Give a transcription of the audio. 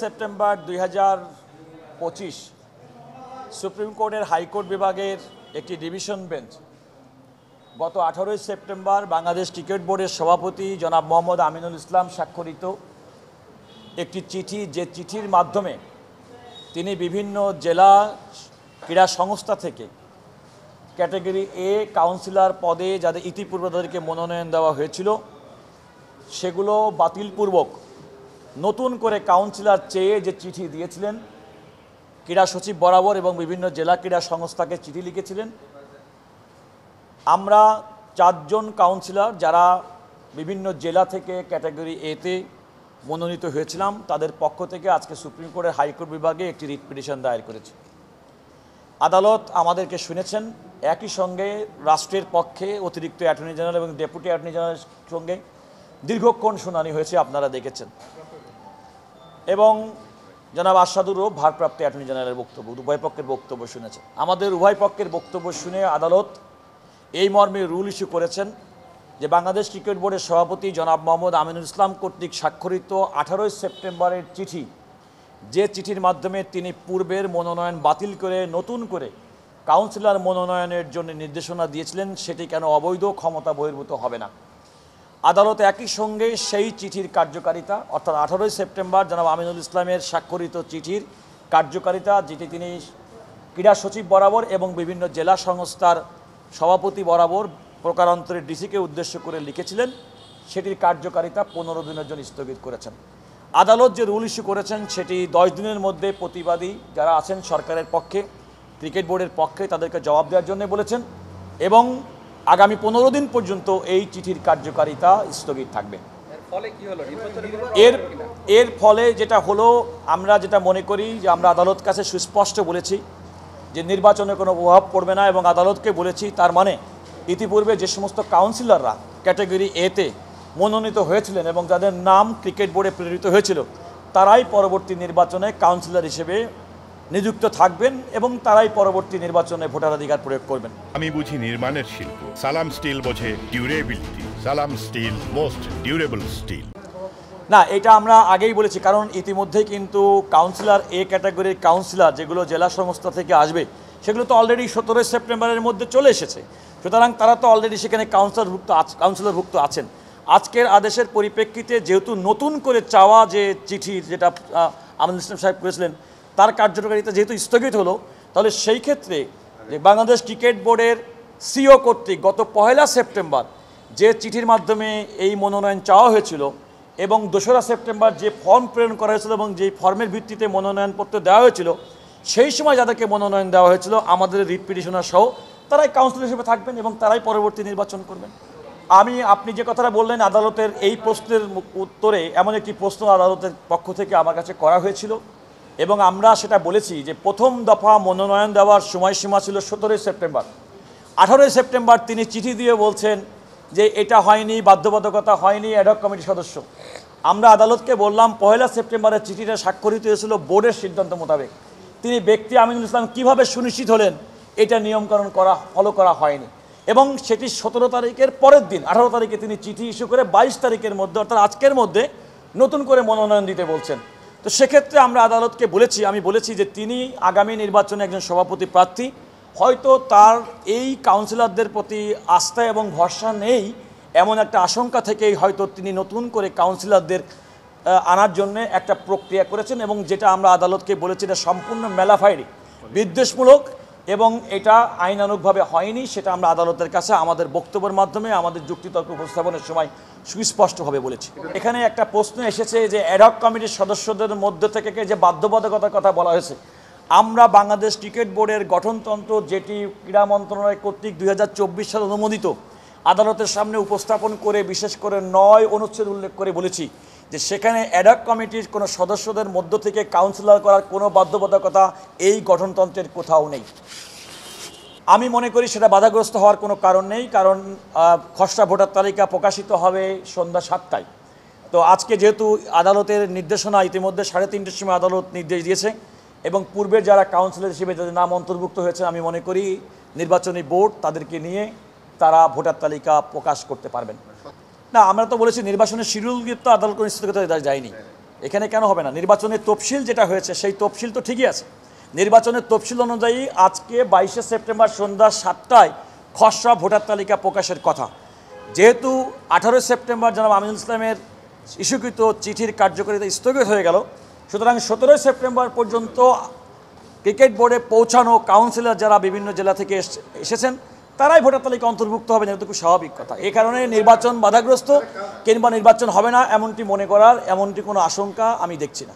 September 2025 supreme কোর্টের high court বিভাগের একটি ডিভিশন বেঞ্চ গত 18 সেপ্টেম্বর বাংলাদেশ ক্রিকেট বোর্ডের সভাপতি জনাব মোহাম্মদ আমিনুল ইসলাম স্বাক্ষরিত একটি চিঠি, যে চিঠির মাধ্যমে তিনি বিভিন্ন জেলা ক্রীড়া সংস্থা থেকে ক্যাটাগরি এ কাউন্সিলর পদে যাদের ইতিপূর্বে তাদেরকে মনোনয়ন দেওয়া হয়েছিল সেগুলো বাতিলপূর্বক নতুন করে কাউন্সিলর চেয়ে যে চিঠি দিয়েছিলেন, ক্রীড়া সচিব বরাবর এবং বিভিন্ন জেলা ক্রীড়া সংস্থাকে চিঠি লিখেছিলেন। আমরা 4 জন কাউন্সিলর যারা বিভিন্ন জেলা থেকে ক্যাটাগরি এতে মনোনীত হয়েছিলাম, তাদের পক্ষ থেকে আজকে সুপ্রিম কোর্টের হাইকোর্ট বিভাগে একটি রিট পিটিশন দায়ের করেছি। আদালত আমাদেরকে শুনেছেন, একই সঙ্গে রাষ্ট্রের পক্ষে অতিরিক্ত অ্যাটর্নি জেনারেল এবং ডেপুটি অ্যাটর্নি জেনারেলের সঙ্গে দীর্ঘক্ষণ শুনানি হয়েছে, আপনারা দেখেছেন। এবং জনাব আশাদুরও ভারপ্রাপ্ত অ্যাটর্নি জেনারেলের বক্তব্য, উভয় পক্ষের বক্তব্য শুনেছেন। আমাদের উভয় পক্ষের বক্তব্য শুনে আদালত এই মর্মে রুল ইস্যু করেছেন যে বাংলাদেশ ক্রিকেট বোর্ডের সভাপতি জনাব মোহাম্মদ আমিনুল ইসলাম কর্তৃক স্বাক্ষরিত 18 সেপ্টেম্বরের চিঠি, যে চিঠির মাধ্যমে তিনি পূর্বের মনোনয়ন বাতিল করে নতুন করে কাউন্সিলর মনোনয়নের জন্য নির্দেশনা দিয়েছিলেন, সেটি কেন অবৈধ, ক্ষমতা বহির্ভূত হবে না। আদালত একই সঙ্গে সেই চিঠির কার্যকারিতা, অর্থাৎ 18 সেপ্টেম্বর জনাব আমিনুল ইসলামের স্বাক্ষরিত চিঠির কার্যকারিতা, যেটি তিনি ক্রীড়া সচিব বরাবর এবং বিভিন্ন জেলা সংস্থার সভাপতি বরাবর প্রকারান্তরের ডিসিকে উদ্দেশ্য করে লিখেছিলেন, সেটির কার্যকারিতা 15 দিনের জন্য স্থগিত করেছেন। আদালত যে রুল ইস্যু করেছেন সেটি 10 দিনের মধ্যে প্রতিবাদী যারা আছেন সরকারের পক্ষে, ক্রিকেট বোর্ডের পক্ষে, তাদেরকে জবাব দেওয়ার জন্য বলেছেন এবং আগামী 15 দিন পর্যন্ত এই চিঠির কার্যকারিতা স্থগিত থাকবে। এর ফলে যেটা হলো, আমরা যেটা মনে করি যে আমরা আদালত কাছে সুস্পষ্ট বলেছি যে নির্বাচনে কোনো প্রভাব পড়বে না এবং আদালতকে বলেছি তার মানে ইতিপূর্বে যে সমস্ত কাউন্সিলররা ক্যাটাগরি এতে মনোনীত হয়েছিলেন এবং যাদের নাম ক্রিকেট বোর্ডে প্রেরিত হয়েছিল, তারাই পরবর্তী নির্বাচনে কাউন্সিলর হিসেবে নিযুক্ত থাকবেন এবং তারাই পরবর্তী নির্বাচনে ভোটাধিকার প্রয়োগ করবেন। আমি বুঝি নির্মাণের শিল্প, সালাম স্টিল বোঝে ডিউরেবিলিটি। সালাম স্টিল, মোস্ট ডিউরেবল স্টিল। না, এটা আমরা আগেই বলেছি, কারণ ইতিমধ্যেই কিন্তু কাউন্সিলর এ ক্যাটাগরির কাউন্সিলর যেগুলো জেলা সংস্থা থেকে আসবে সেগুলো তো অলরেডি 17 সেপ্টেম্বরের মধ্যে চলে এসেছে, সুতরাং তারা তো অলরেডি সেখানে কাউন্সিলরভুক্ত আছেন। আজকের আদেশের পরিপ্রেক্ষিতে যেহেতু নতুন করে চাওয়া যে চিঠি, যেটা আমিনুল ইসলাম সাহেব করেছিলেন, তার কার্যকারিতা যেহেতু স্থগিত হলো, তাহলে সেই ক্ষেত্রে যে বাংলাদেশ ক্রিকেট বোর্ডের সিও কর্তৃক গত 1 সেপ্টেম্বর যে চিঠির মাধ্যমে এই মনোনয়ন চাওয়া হয়েছিল এবং 2 সেপ্টেম্বর যে ফর্ম প্রেরণ করা হয়েছিল এবং যেই ফর্মের ভিত্তিতে মনোনয়নপত্র দেওয়া হয়েছিল, সেই সময় যাদেরকে মনোনয়ন দেওয়া হয়েছিল আমাদের রিট পিটিশনার সহ, তারাই কাউন্সিলর হিসেবে থাকবেন এবং তারাই পরবর্তী নির্বাচন করবেন। আপনি যে কথাটা বললেন, আদালতের এই প্রশ্নের উত্তরে এমন একটি প্রশ্ন আদালতের পক্ষ থেকে আমার কাছে করা হয়েছিল এবং আমরা সেটা বলেছি যে প্রথম দফা মনোনয়ন দেওয়ার সময়সীমা ছিল 17 সেপ্টেম্বর। 18 সেপ্টেম্বর তিনি চিঠি দিয়ে বলছেন যে এটা হয়নি, বাধ্যবাধকতা হয়নি, অ্যাডহক কমিটির সদস্য। আমরা আদালতকে বললাম 1 সেপ্টেম্বরের চিঠিটা স্বাক্ষরিত হয়েছিল বোর্ডের সিদ্ধান্ত মোতাবেক। তিনি ব্যক্তি আমিনুল ইসলাম কীভাবে সুনিশ্চিত হলেন এটা নিয়মকরণ ফলো করা হয়নি এবং সেটি 17 তারিখের পরের দিন 18 তারিখে তিনি চিঠি ইস্যু করে 22 তারিখের মধ্যে, অর্থাৎ আজকের মধ্যে নতুন করে মনোনয়ন দিতে বলছেন। তো সেক্ষেত্রে আমরা আদালতকে আমি বলেছি যে তিনি আগামী নির্বাচনে একজন সভাপতি প্রার্থী, হয়তো তার এই কাউন্সিলরদের প্রতি আস্থা এবং ভরসা নেই, এমন একটা আশঙ্কা থেকেই হয়তো তিনি নতুন করে কাউন্সিলরদের আনার জন্য একটা প্রক্রিয়া করেছেন এবং যেটা আমরা আদালতকে বলেছি এটা সম্পূর্ণ মেলাফাইরি, বিদ্বেষমূলক এবং এটা আইনানুগভাবে হয়নি। সেটা আমরা আদালতের কাছে আমাদের বক্তব্যের মাধ্যমে, আমাদের যুক্তিতর্ক উপস্থাপনের সময় সুস্পষ্টভাবে বলেছি। এখানে একটা প্রশ্ন এসেছে যে অ্যাডহক কমিটির সদস্যদের মধ্যে থেকে যে বাধ্যবাধকতার কথা বলা হয়েছে। আমরা বাংলাদেশ ক্রিকেট বোর্ডের গঠনতন্ত্র, যেটি ক্রীড়া মন্ত্রণালয় কর্তৃক 2024 সালে অনুমোদিত, আদালতের সামনে উপস্থাপন করে বিশেষ করে 9 অনুচ্ছেদ উল্লেখ করে বলেছি যে সেখানে অ্যাডহক কমিটির কোনো সদস্যদের মধ্য থেকে কাউন্সিলর করার কোনো বাধ্যবাধকতা এই গঠনতন্ত্রের কোথাও নেই। আমি মনে করি সেটা বাধাগ্রস্ত হওয়ার কোনো কারণ নেই, কারণ খসড়া ভোটার তালিকা প্রকাশিত হবে সন্ধ্যা 7টায়। তো আজকে যেহেতু আদালতের নির্দেশনা ইতিমধ্যে 3:30টার সময় আদালত নির্দেশ দিয়েছে এবং পূর্বের যারা কাউন্সিলর হিসেবে যাদের নাম অন্তর্ভুক্ত হয়েছে, আমি মনে করি নির্বাচনী বোর্ড তাদেরকে নিয়ে তারা ভোটার তালিকা প্রকাশ করতে পারবেন। না, আমরা তো বলেছি নির্বাচনের শিডিউল তো আদালত নিশ্চিত করতে যায়নি, এখানে কেন হবে না? নির্বাচনের তফসিল যেটা হয়েছে সেই তফসিল তো ঠিকই আছে। নির্বাচনের তফসিল অনুযায়ী আজকে 22শে সেপ্টেম্বর সন্ধ্যা 7টায় খসড়া ভোটার তালিকা প্রকাশের কথা। যেহেতু 18 সেপ্টেম্বর জনাব আমিনুল ইসলামের ইস্যুকৃত চিঠির কার্যকারিতা স্থগিত হয়ে গেল, সুতরাং 17 সেপ্টেম্বর পর্যন্ত ক্রিকেট বোর্ডে পৌঁছানো কাউন্সিলর যারা বিভিন্ন জেলা থেকে এসেছেন তারাই ভোটার তালিকা অন্তর্ভুক্ত হবেন, এটা তো খুব স্বাভাবিক কথা। এই কারণে নির্বাচন বাধাগ্রস্ত কিংবা নির্বাচন হবে না এমনটি মনে করার এমনটি কোনো আশঙ্কা আমি দেখছি না।